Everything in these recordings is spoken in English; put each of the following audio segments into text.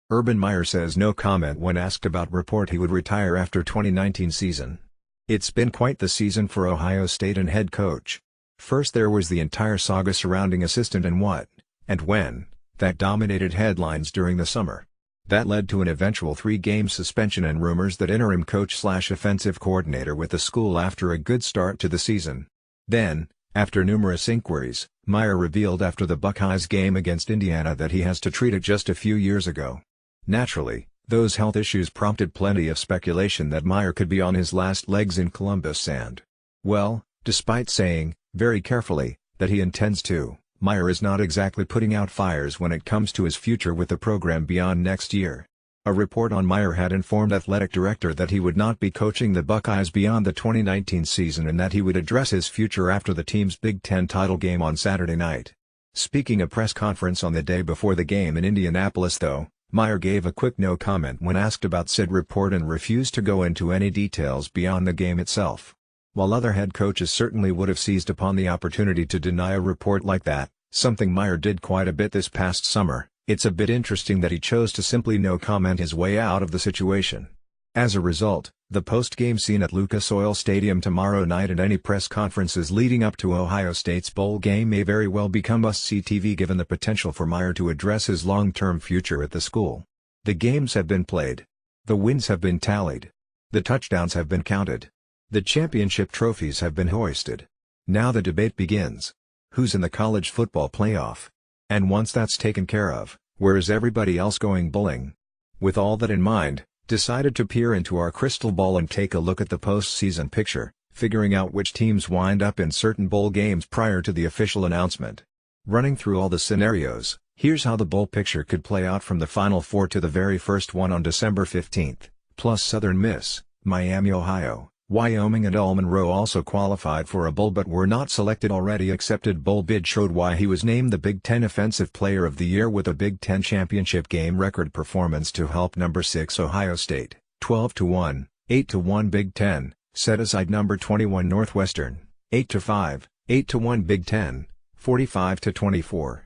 Urban Meyer says no comment when asked about report he would retire after 2019 season. It's been quite the season for Ohio State and head coach. First there was the entire saga surrounding assistant and what, and when, that dominated headlines during the summer. That led to an eventual 3-game suspension and rumors that interim coach/offensive coordinator with the school after a good start to the season. Then, after numerous inquiries, Meyer revealed after the Buckeyes game against Indiana that he has to treat it just a few years ago. Naturally, those health issues prompted plenty of speculation that Meyer could be on his last legs in Columbus and, well, despite saying, very carefully, that he intends to, Meyer is not exactly putting out fires when it comes to his future with the program beyond next year. A report on Meyer had informed athletic director that he would not be coaching the Buckeyes beyond the 2019 season and that he would address his future after the team's Big Ten title game on Saturday night. Speaking a press conference on the day before the game in Indianapolis though, Meyer gave a quick no comment when asked about said report and refused to go into any details beyond the game itself. While other head coaches certainly would have seized upon the opportunity to deny a report like that, something Meyer did quite a bit this past summer, it's a bit interesting that he chose to simply no comment his way out of the situation. As a result, the post-game scene at Lucas Oil Stadium tomorrow night and any press conferences leading up to Ohio State's bowl game may very well become must-see TV given the potential for Meyer to address his long-term future at the school. The games have been played. The wins have been tallied. The touchdowns have been counted. The championship trophies have been hoisted. Now the debate begins. Who's in the college football playoff? And once that's taken care of, where is everybody else going bowling? With all that in mind, decided to peer into our crystal ball and take a look at the postseason picture, figuring out which teams wind up in certain bowl games prior to the official announcement. Running through all the scenarios, here's how the bowl picture could play out from the Final Four to the very first one on December 15th, plus Southern Miss, Miami, Ohio, Wyoming and ul-Monroe also qualified for a bowl but were not selected. Already accepted bowl bid showed why he was named the Big Ten Offensive Player of the Year with a Big Ten championship game record performance to help number 6 Ohio State, 12-1, 8-1 Big Ten, set aside number 21 Northwestern, 8-5, 8-1 Big Ten, 45-24.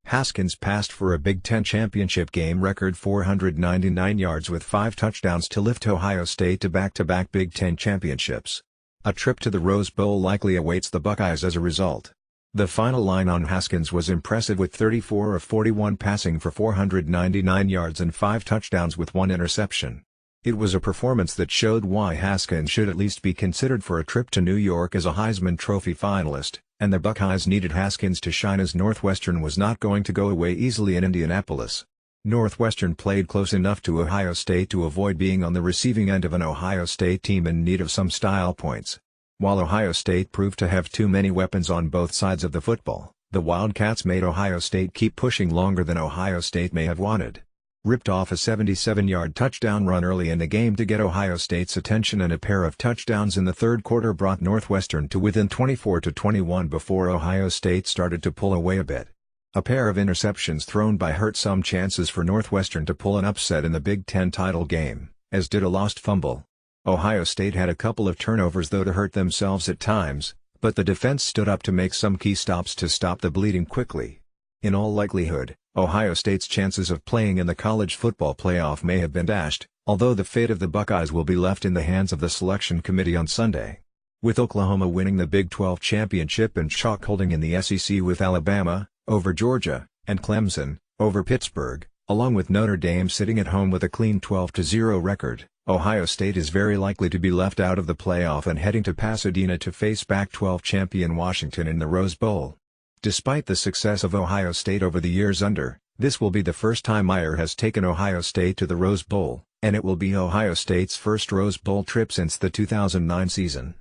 Haskins passed for a Big Ten championship game record 499 yards with 5 touchdowns to lift Ohio State to back-to-back Big Ten championships. A trip to the Rose Bowl likely awaits the Buckeyes as a result. The final line on Haskins was impressive with 34 of 41 passing for 499 yards and 5 touchdowns with 1 interception. It was a performance that showed why Haskins should at least be considered for a trip to New York as a Heisman Trophy finalist, and the Buckeyes needed Haskins to shine as Northwestern was not going to go away easily in Indianapolis. Northwestern played close enough to Ohio State to avoid being on the receiving end of an Ohio State team in need of some style points. While Ohio State proved to have too many weapons on both sides of the football, the Wildcats made Ohio State keep pushing longer than Ohio State may have wanted. Ripped off a 77-yard touchdown run early in the game to get Ohio State's attention, and a pair of touchdowns in the third quarter brought Northwestern to within 24-21 before Ohio State started to pull away a bit. A pair of interceptions thrown by hurt some chances for Northwestern to pull an upset in the Big Ten title game, as did a lost fumble. Ohio State had a couple of turnovers though to hurt themselves at times, but the defense stood up to make some key stops to stop the bleeding quickly. In all likelihood, Ohio State's chances of playing in the college football playoff may have been dashed, although the fate of the Buckeyes will be left in the hands of the selection committee on Sunday. With Oklahoma winning the Big 12 championship and chalk holding in the SEC with Alabama, over Georgia, and Clemson, over Pittsburgh, along with Notre Dame sitting at home with a clean 12-0 record, Ohio State is very likely to be left out of the playoff and heading to Pasadena to face Pac-12 champion Washington in the Rose Bowl. Despite the success of Ohio State over the years under, this will be the first time Meyer has taken Ohio State to the Rose Bowl, and it will be Ohio State's first Rose Bowl trip since the 2009 season.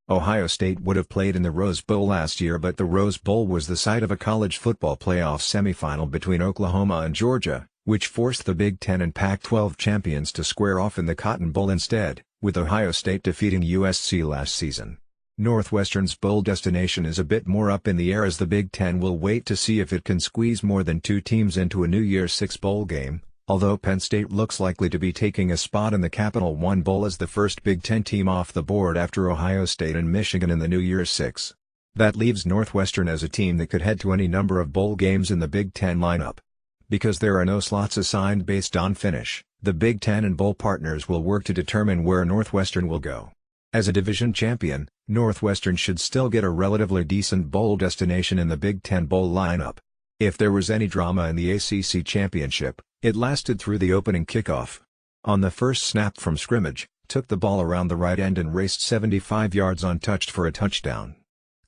Ohio State would have played in the Rose Bowl last year, but the Rose Bowl was the site of a college football playoff semifinal between Oklahoma and Georgia, which forced the Big Ten and Pac-12 champions to square off in the Cotton Bowl instead, with Ohio State defeating USC last season. Northwestern's bowl destination is a bit more up in the air as the Big Ten will wait to see if it can squeeze more than 2 teams into a New Year's Six bowl game, although Penn State looks likely to be taking a spot in the Capital One Bowl as the first Big Ten team off the board after Ohio State and Michigan in the New Year's Six. That leaves Northwestern as a team that could head to any number of bowl games in the Big Ten lineup. Because there are no slots assigned based on finish, the Big Ten and bowl partners will work to determine where Northwestern will go. As a division champion, Northwestern should still get a relatively decent bowl destination in the Big Ten bowl lineup. If there was any drama in the ACC championship, it lasted through the opening kickoff. On the first snap from scrimmage, took the ball around the right end and raced 75 yards untouched for a touchdown.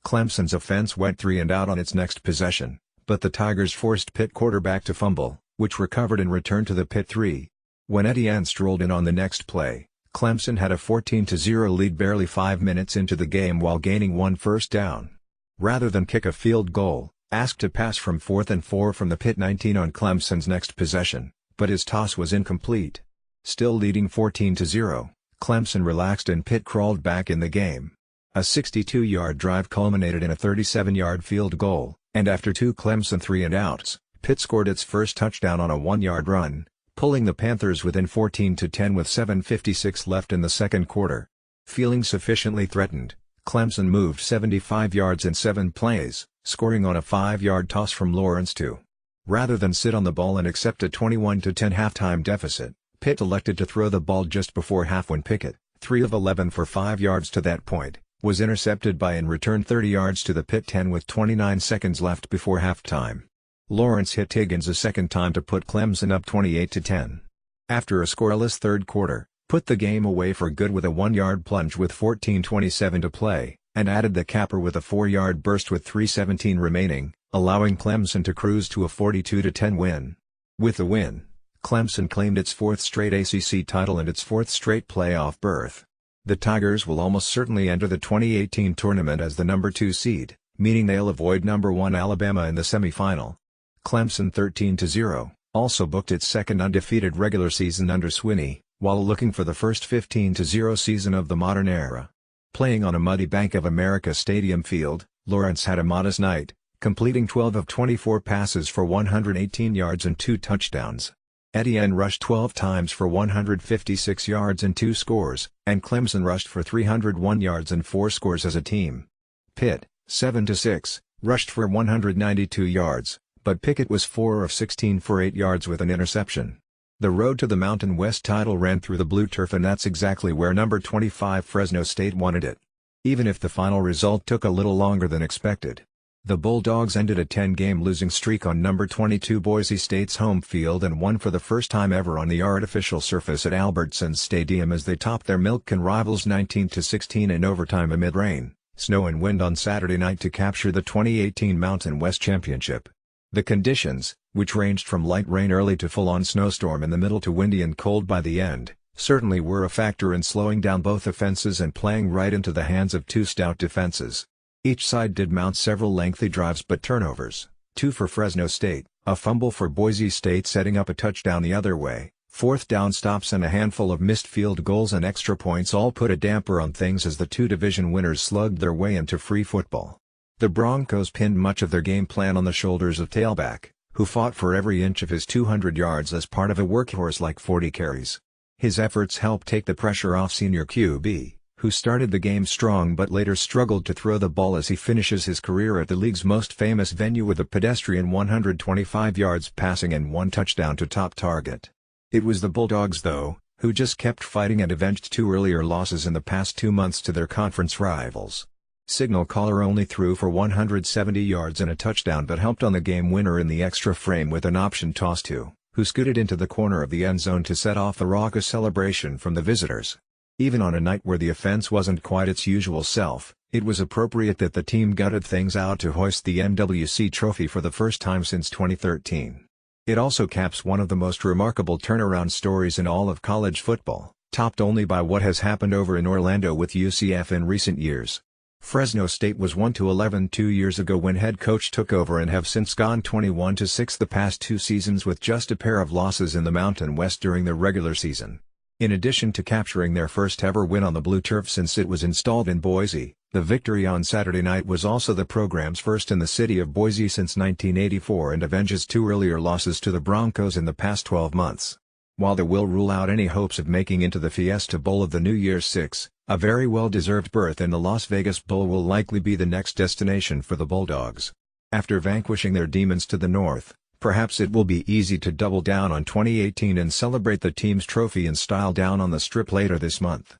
Clemson's offense went 3 and out on its next possession, but the Tigers forced Pitt quarterback to fumble, which recovered and returned to the Pitt 3. When Etienne strolled in on the next play, Clemson had a 14-0 lead barely 5 minutes into the game while gaining 1 first down. Rather than kick a field goal, asked to pass from 4th and 4 from the Pitt 19 on Clemson's next possession, but his toss was incomplete. Still leading 14-0, Clemson relaxed and Pitt crawled back in the game. A 62-yard drive culminated in a 37-yard field goal, and after 2 Clemson 3-and-outs, Pitt scored its first touchdown on a 1-yard run, pulling the Panthers within 14-10 with 7:56 left in the second quarter. Feeling sufficiently threatened, Clemson moved 75 yards in 7 plays, scoring on a 5-yard toss from Lawrence too. Rather than sit on the ball and accept a 21-10 halftime deficit, Pitt elected to throw the ball just before half when Pickett, 3 of 11 for 5 yards to that point, was intercepted by and returned 30 yards to the Pitt 10 with 29 seconds left before halftime. Lawrence hit Higgins a second time to put Clemson up 28-10. After a scoreless third quarter, put the game away for good with a 1-yard plunge with 14:27 to play, and added the capper with a 4-yard burst with 3:17 remaining, allowing Clemson to cruise to a 42-10 win. With the win, Clemson claimed its 4th straight ACC title and its 4th straight playoff berth. The Tigers will almost certainly enter the 2018 tournament as the number 2 seed, meaning they'll avoid number 1 Alabama in the semifinal. Clemson 13-0, also booked its second undefeated regular season under Swinney, while looking for the first 15-0 season of the modern era. Playing on a muddy Bank of America Stadium field, Lawrence had a modest night, completing 12 of 24 passes for 118 yards and 2 touchdowns. Etienne rushed 12 times for 156 yards and 2 scores, and Clemson rushed for 301 yards and 4 scores as a team. Pitt, 7-6, rushed for 192 yards, but Pickett was 4 of 16 for 8 yards with an interception. The road to the Mountain West title ran through the blue turf, and that's exactly where number 25 Fresno State wanted it. Even if the final result took a little longer than expected. The Bulldogs ended a 10-game losing streak on number 22 Boise State's home field and won for the first time ever on the artificial surface at Albertsons Stadium as they topped their Milken rivals 19-16 in overtime amid rain, snow and wind on Saturday night to capture the 2018 Mountain West Championship. The conditions, which ranged from light rain early to full-on snowstorm in the middle to windy and cold by the end, certainly were a factor in slowing down both offenses and playing right into the hands of 2 stout defenses. Each side did mount several lengthy drives but turnovers, 2 for Fresno State, a fumble for Boise State setting up a touchdown the other way, 4th down stops and a handful of missed field goals and extra points all put a damper on things as the 2 division winners slugged their way into free football. The Broncos pinned much of their game plan on the shoulders of tailback, who fought for every inch of his 200 yards as part of a workhorse-like 40 carries. His efforts helped take the pressure off senior QB, who started the game strong but later struggled to throw the ball as he finishes his career at the league's most famous venue with a pedestrian 125 yards passing and 1 touchdown to top target. It was the Bulldogs though, who just kept fighting and avenged 2 earlier losses in the past 2 months to their conference rivals. Signal caller only threw for 170 yards and a touchdown but helped on the game winner in the extra frame with an option toss to, who scooted into the corner of the end zone to set off the raucous celebration from the visitors. Even on a night where the offense wasn't quite its usual self, it was appropriate that the team gutted things out to hoist the MWC trophy for the first time since 2013. It also caps one of the most remarkable turnaround stories in all of college football, topped only by what has happened over in Orlando with UCF in recent years. Fresno State was 1-11 2 years ago when head coach took over and have since gone 21-6 the past 2 seasons with just a pair of losses in the Mountain West during the regular season. In addition to capturing their first ever win on the blue turf since it was installed in Boise, the victory on Saturday night was also the program's first in the city of Boise since 1984 and avenges 2 earlier losses to the Broncos in the past 12 months. While they will rule out any hopes of making into the Fiesta Bowl of the New Year's Six, a very well-deserved berth in the Las Vegas Bowl will likely be the next destination for the Bulldogs. After vanquishing their demons to the north, Perhaps it will be easy to double down on 2018 and celebrate the team's trophy in style down on the Strip later this month.